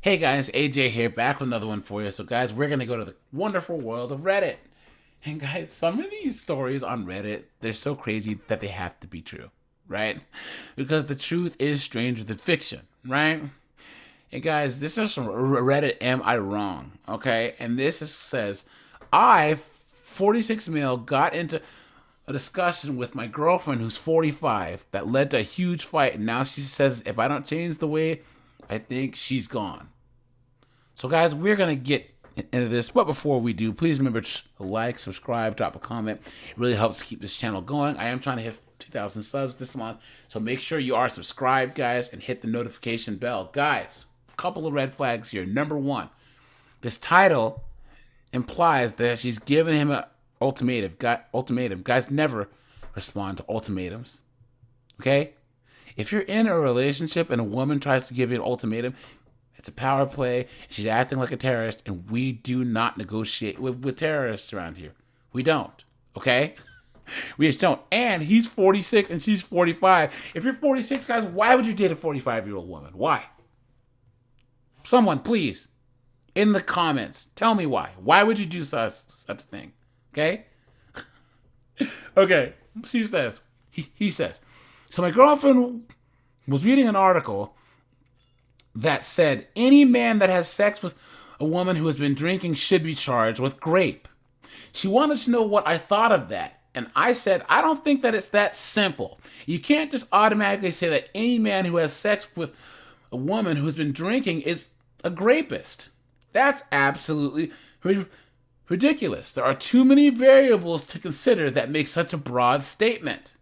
Hey guys, AJ here, back with another one for you. So guys, we're gonna go to the wonderful world of Reddit. And guys, some of these stories on Reddit, they're so crazy that they have to be true, right? Because the truth is stranger than fiction, right? And guys, this is from Reddit, am I wrong? Okay, and says, I, 46 male, got into a discussion with my girlfriend who's 45 that led to a huge fight, and now she says if I don't change the way I think, she's gone. So guys, we're going to get into this, but before we do, please remember to like, subscribe, drop a comment. It really helps keep this channel going. I am trying to hit 2,000 subs this month, so make sure you are subscribed, guys, and hit the notification bell. Guys, a couple of red flags here. Number one, this title implies that she's giving him an ultimatum. Guys never respond to ultimatums, okay? If you're in a relationship and a woman tries to give you an ultimatum, it's a power play. She's acting like a terrorist, and we do not negotiate with terrorists around here. We don't, okay? We just don't. And he's 46 and she's 45. If you're 46, guys, why would you date a 45-year-old woman? Why? Someone, please, in the comments, tell me why. Why would you do such a thing? Okay? Okay, she says, he says, so my girlfriend was reading an article that said any man that has sex with a woman who has been drinking should be charged with rape. She wanted to know what I thought of that. And I said, I don't think that it's that simple. You can't just automatically say that any man who has sex with a woman who's been drinking is a rapist. That's absolutely ridiculous. There are too many variables to consider that make such a broad statement.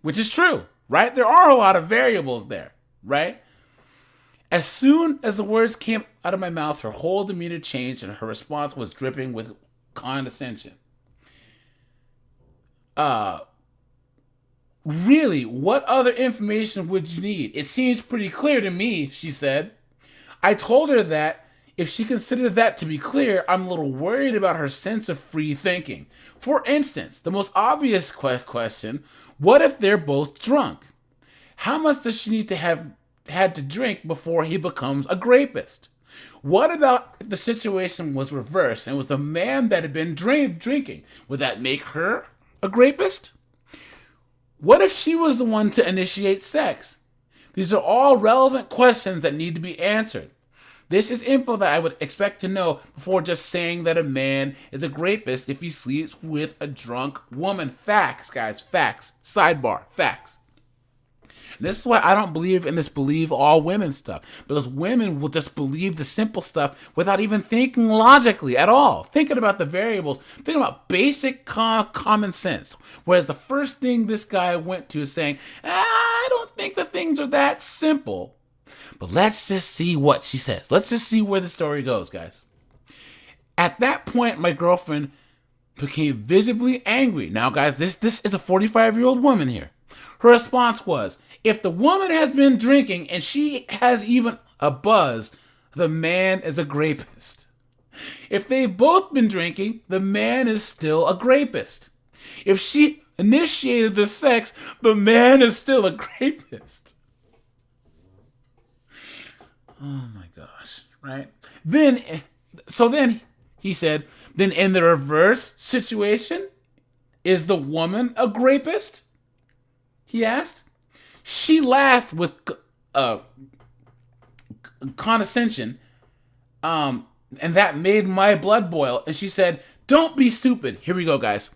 Which is true, right? There are a lot of variables there, right? As soon as the words came out of my mouth, her whole demeanor changed and her response was dripping with condescension. Really, what other information would you need? It seems pretty clear to me, she said. I told her that if she considered that to be clear, I'm a little worried about her sense of free thinking. For instance, the most obvious question, what if they're both drunk? How much does she need to have had to drink before he becomes a rapist? What about if the situation was reversed and it was the man that had been drinking? Would that make her a rapist? What if she was the one to initiate sex? These are all relevant questions that need to be answered. This is info that I would expect to know before just saying that a man is a rapist if he sleeps with a drunk woman. Facts, guys, facts. Sidebar, facts. And this is why I don't believe in this believe all women stuff. Because women will just believe the simple stuff without even thinking logically at all. Thinking about the variables, thinking about basic common sense. Whereas the first thing this guy went to is saying, I don't think the things are that simple. But let's just see what she says. Let's just see where the story goes, guys. At that point, my girlfriend became visibly angry. Now, guys, this is a 45-year-old woman here. Her response was, if the woman has been drinking and she has even a buzz, the man is a rapist. If they've both been drinking, the man is still a rapist. If she initiated the sex, the man is still a rapist. Oh my gosh, right? Then he said, then in the reverse situation, is the woman a rapist? He asked. She laughed with condescension, and that made my blood boil. And she said, don't be stupid. Here we go, guys.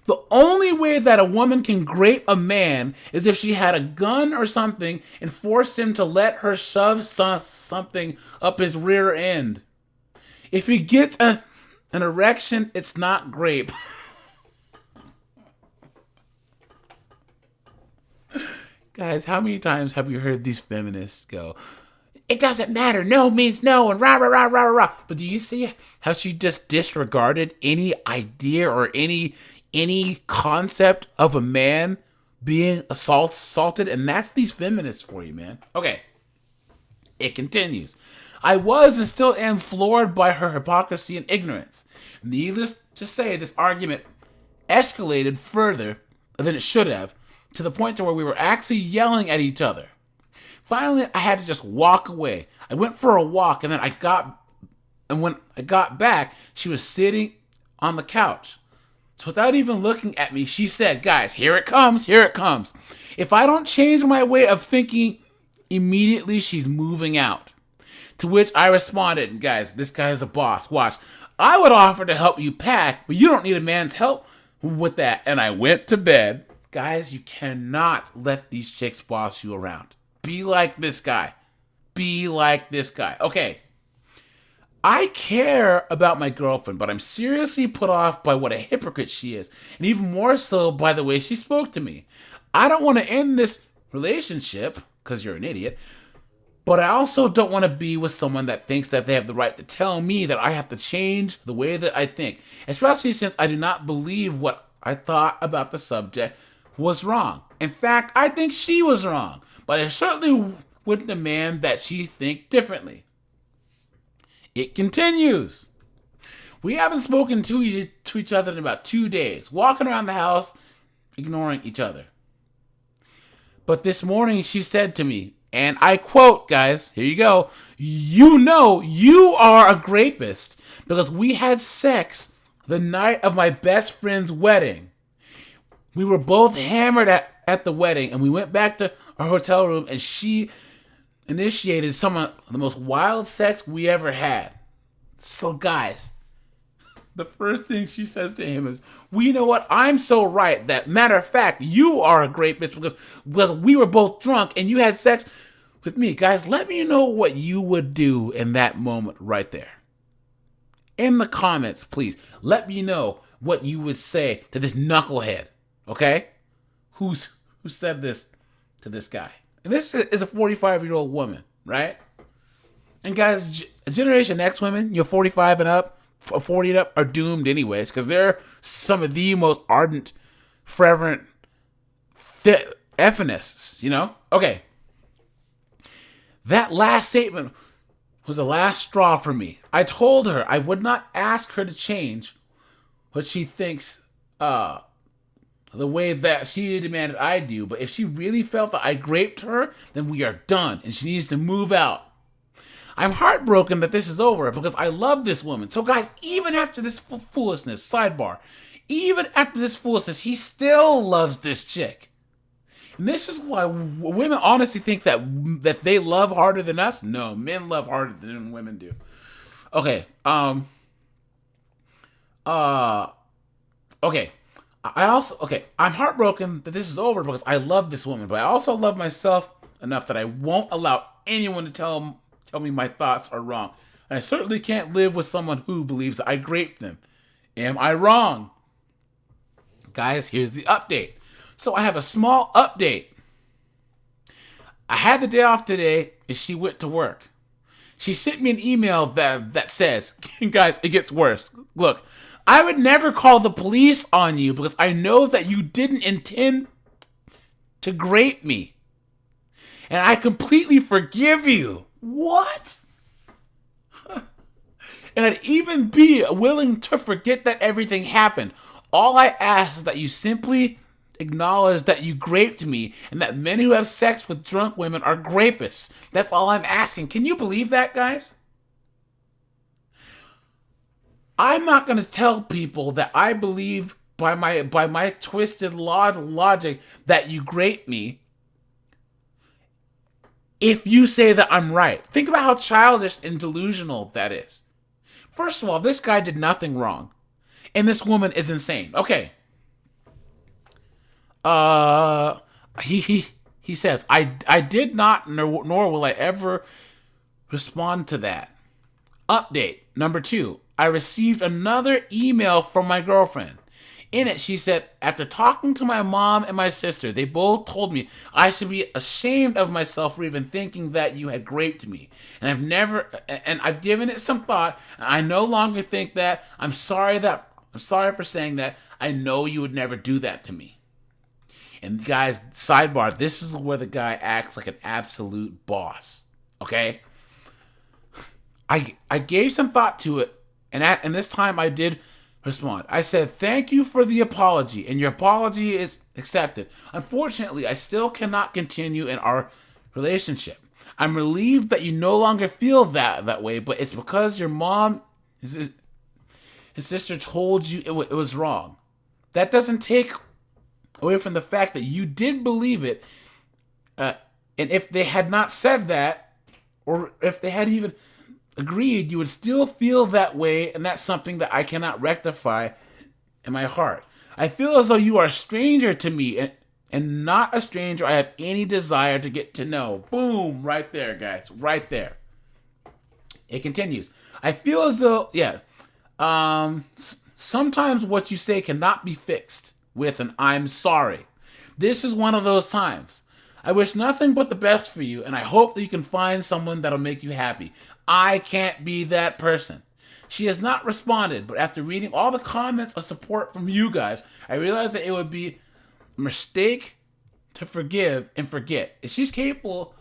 The only way that a woman can rape a man is if she had a gun or something and forced him to let her shove something up his rear end. If he gets an erection, it's not rape. Guys, how many times have you heard these feminists go, it doesn't matter, no means no, and rah, rah, rah, rah, rah. But do you see how she just disregarded any idea or any concept of a man being assaulted? And that's these feminists for you, man. Okay, it continues. I was and still am floored by her hypocrisy and ignorance. Needless to say, this argument escalated further than it should have, to the point to where we were actually yelling at each other. Finally, I had to just walk away. I went for a walk, and when I got back, she was sitting on the couch. So without even looking at me, she said, guys, here it comes, here it comes. If I don't change my way of thinking, immediately she's moving out. To which I responded, guys, this guy is a boss. Watch. I would offer to help you pack, but you don't need a man's help with that. And I went to bed. Guys, you cannot let these chicks boss you around. Be like this guy. Be like this guy. Okay. I care about my girlfriend, but I'm seriously put off by what a hypocrite she is. And even more so by the way she spoke to me. I don't want to end this relationship, because you're an idiot, but I also don't want to be with someone that thinks that they have the right to tell me that I have to change the way that I think, especially since I do not believe what I thought about the subject was wrong. In fact, I think she was wrong, but I certainly wouldn't demand that she think differently. It continues. We haven't spoken to each other in about 2 days, walking around the house, ignoring each other. But this morning she said to me, and I quote, guys, here you go, you know you are a rapist because we had sex the night of my best friend's wedding. We were both hammered at the wedding, and we went back to our hotel room, and she initiated some of the most wild sex we ever had. So, guys, the first thing she says to him is, well, you know what? I'm so right that, matter of fact, you are a rapist because we were both drunk and you had sex with me. Guys, let me know what you would do in that moment right there. In the comments, please, let me know what you would say to this knucklehead, okay? Who said this to this guy? And this is a 45-year-old woman, right? And guys, Generation X women, 45 and up, 40 and up, are doomed anyways, because they're some of the most ardent, fervent feminists, Okay. That last statement was the last straw for me. I told her I would not ask her to change what she thinks the way that she demanded I do, but if she really felt that I raped her, then we are done, and she needs to move out. I'm heartbroken that this is over because I love this woman. So guys, even after this foolishness, sidebar, even after this foolishness, he still loves this chick. And this is why women honestly think that they love harder than us. No, men love harder than women do. Okay. Okay. I'm heartbroken that this is over because I love this woman, but I also love myself enough that I won't allow anyone to tell me my thoughts are wrong. And I certainly can't live with someone who believes I raped them. Am I wrong? Guys, here's the update. So I have a small update. I had the day off today and she went to work. She sent me an email that says, guys, it gets worse. Look, I would never call the police on you because I know that you didn't intend to rape me. And I completely forgive you. What? And I'd even be willing to forget that everything happened. All I ask is that you simply acknowledge that you raped me and that men who have sex with drunk women are rapists. That's all I'm asking. Can you believe that, guys? I'm not going to tell people that I believe by my twisted logic that you raped me if you say that I'm right. Think about how childish and delusional that is. First of all, this guy did nothing wrong. And this woman is insane. Okay. He says, I did not, nor will I ever respond to that. Update number 2. I received another email from my girlfriend. In it, she said, after talking to my mom and my sister, they both told me I should be ashamed of myself for even thinking that you had raped me. And I've given it some thought. I no longer think that. I'm sorry for saying that. I know you would never do that to me. And guys, sidebar, this is where the guy acts like an absolute boss. Okay? I gave some thought to it, and this time I did respond. I said, thank you for the apology, and your apology is accepted. Unfortunately, I still cannot continue in our relationship. I'm relieved that you no longer feel that way, but it's because your mom, his sister told you it was wrong. That doesn't take away from the fact that you did believe it. And if they had not said that, or if they had even agreed, you would still feel that way, and that's something that I cannot rectify in my heart. I feel as though you are a stranger to me, and not a stranger I have any desire to get to know. Boom, right there, guys, right there. It continues. I feel as though, sometimes what you say cannot be fixed with an "I'm sorry." This is one of those times. I wish nothing but the best for you, and I hope that you can find someone that'll make you happy. I can't be that person. She has not responded, but after reading all the comments of support from you guys, I realized that it would be a mistake to forgive and forget. If she's capable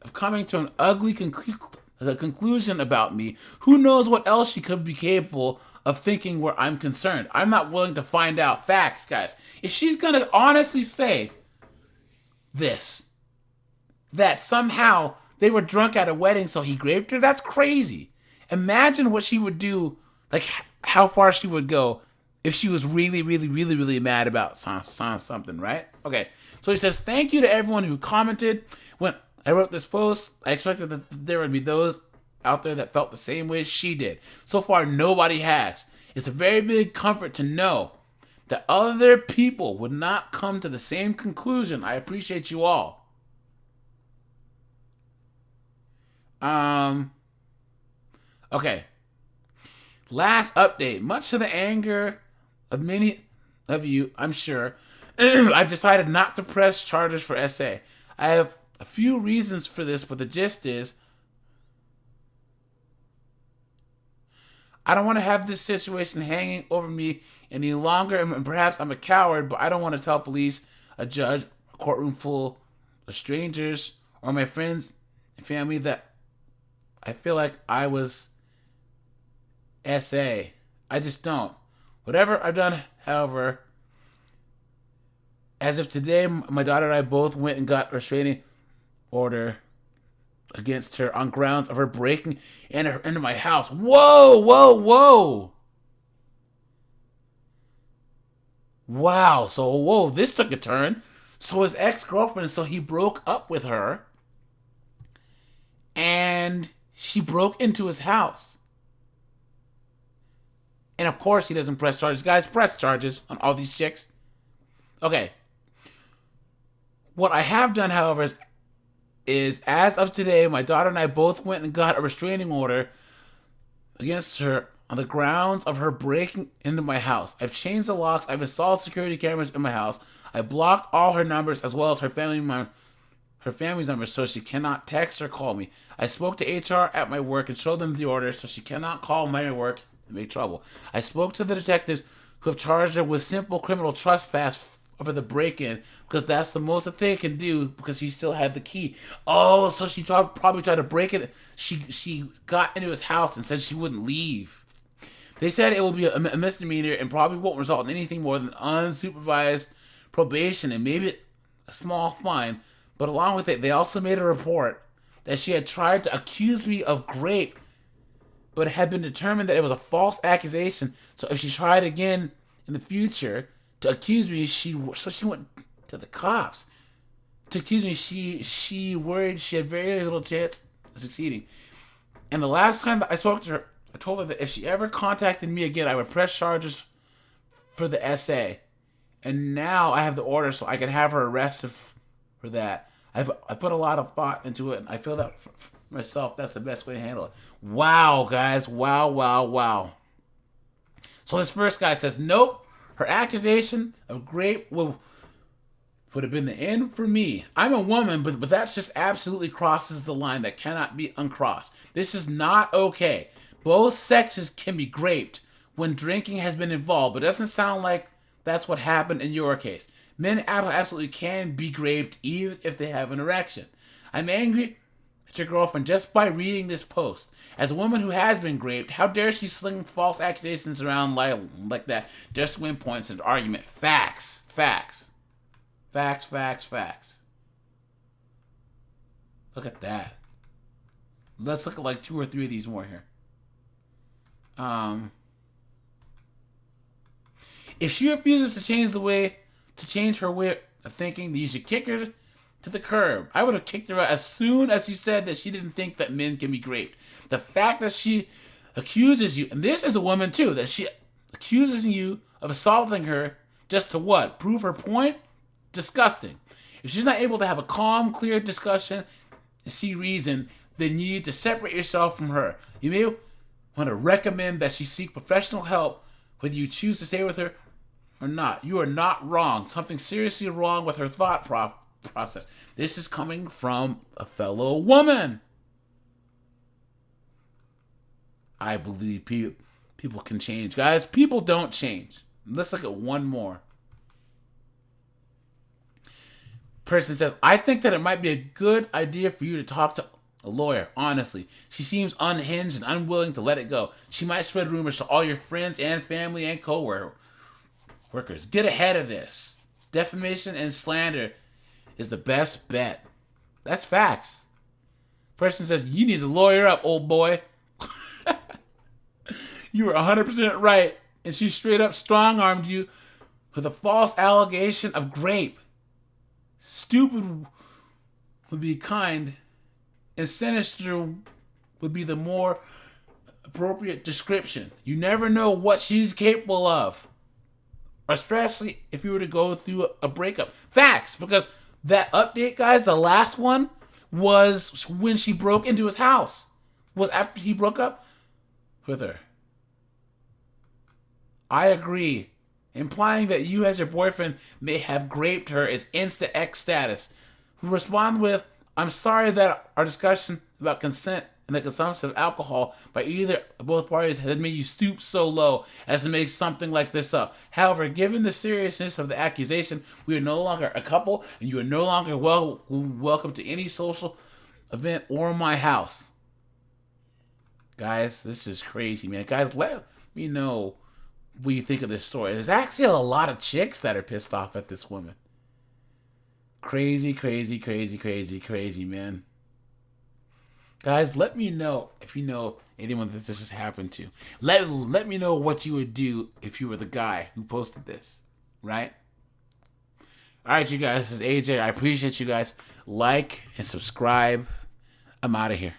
of coming to an ugly conclusion about me, who knows what else she could be capable of thinking where I'm concerned. I'm not willing to find out. Facts, guys. If she's going to honestly say this, that somehow they were drunk at a wedding so he raped her, that's crazy. Imagine what she would do, like how far she would go if she was really, really, really, really mad about something, right? Okay, so he says, thank you to everyone who commented. When I wrote this post, I expected that there would be those out there that felt the same way as she did. So far, nobody has. It's a very big comfort to know that other people would not come to the same conclusion. I appreciate you all. Okay. Last update. Much to the anger of many of you, I'm sure, I've decided not to press charges for SA. I have a few reasons for this, but the gist is I don't want to have this situation hanging over me any longer, and perhaps I'm a coward, but I don't want to tell police, a judge, a courtroom full of strangers, or my friends and family that I feel like I was SA. I just don't. Whatever I've done, however, as of today, my daughter and I both went and got a restraining order against her on grounds of her breaking into my house. Whoa, whoa, whoa. Wow, so whoa, this took a turn. So his ex-girlfriend, so he broke up with her, and she broke into his house. And of course he doesn't press charges. Guys, press charges on all these chicks. Okay. What I have done, however, is as of today, my daughter and I both went and got a restraining order against her on the grounds of her breaking into my house. I've changed the locks. I've installed security cameras in my house. I blocked all her numbers as well as her family's numbers so she cannot text or call me. I spoke to HR at my work and showed them the order so she cannot call my work and make trouble. I spoke to the detectives who have charged her with simple criminal trespass over the break-in because that's the most that they can do because she still had the key. Oh, so she probably tried to break it. She got into his house and said she wouldn't leave. They said it will be a misdemeanor and probably won't result in anything more than unsupervised probation and maybe a small fine. But along with it, they also made a report that she had tried to accuse me of rape, but it had been determined that it was a false accusation. So if she tried again in the future to accuse me, she went to the cops to accuse me. She worried she had very little chance of succeeding. And the last time that I spoke to her, I told her that if she ever contacted me again, I would press charges for the SA. And now I have the order so I can have her arrested for that. I put a lot of thought into it, and I feel that for myself, that's the best way to handle it. Wow, guys. Wow, wow, wow. So this first guy says, nope, her accusation of rape would have been the end for me. I'm a woman, but that just absolutely crosses the line that cannot be uncrossed. This is not okay. Both sexes can be raped when drinking has been involved, but it doesn't sound like that's what happened in your case. Men absolutely can be raped even if they have an erection. I'm angry at your girlfriend just by reading this post. As a woman who has been raped, how dare she sling false accusations around like that just to win points in an argument? Facts. Facts. Facts, facts, facts. Look at that. Let's look at like 2 or 3 of these more here. If she refuses to change her way of thinking, then you should kick her to the curb. I would have kicked her out as soon as she said that she didn't think that men can be raped. The fact that she accuses you, and this is a woman too, that she accuses you of assaulting her just to what? Prove her point? Disgusting. If she's not able to have a calm, clear discussion and see reason, then you need to separate yourself from her. You may want to recommend that she seek professional help whether you choose to stay with her or not. You are not wrong. Something seriously wrong with her thought process. This is coming from a fellow woman. I believe people can change. Guys, people don't change. Let's look at one more. Person says, I think that it might be a good idea for you to talk to a lawyer. Honestly, she seems unhinged and unwilling to let it go. She might spread rumors to all your friends and family and co-workers. Get ahead of this. Defamation and slander is the best bet. That's facts. Person says, you need to lawyer up, old boy. You were 100% right, and she straight up strong-armed you with a false allegation of rape. Stupid would be kind, and sinister would be the more appropriate description. You never know what she's capable of, especially if you were to go through a breakup. Facts, because that update, guys, the last one was when she broke into his house. Was after he broke up with her. I agree. Implying that you as your boyfriend may have raped her is Insta-X status. Respond with, I'm sorry that our discussion about consent and the consumption of alcohol by either or both parties has made you stoop so low as to make something like this up. However, given the seriousness of the accusation, we are no longer a couple and you are no longer welcome to any social event or my house. Guys, this is crazy, man. Guys, let me know what you think of this story. There's actually a lot of chicks that are pissed off at this woman. Crazy, crazy, crazy, crazy, crazy, man. Guys, let me know if you know anyone that this has happened to. Let me know what you would do if you were the guy who posted this, right? Alright, you guys, this is AJ. I appreciate you guys. Like and subscribe. I'm out of here.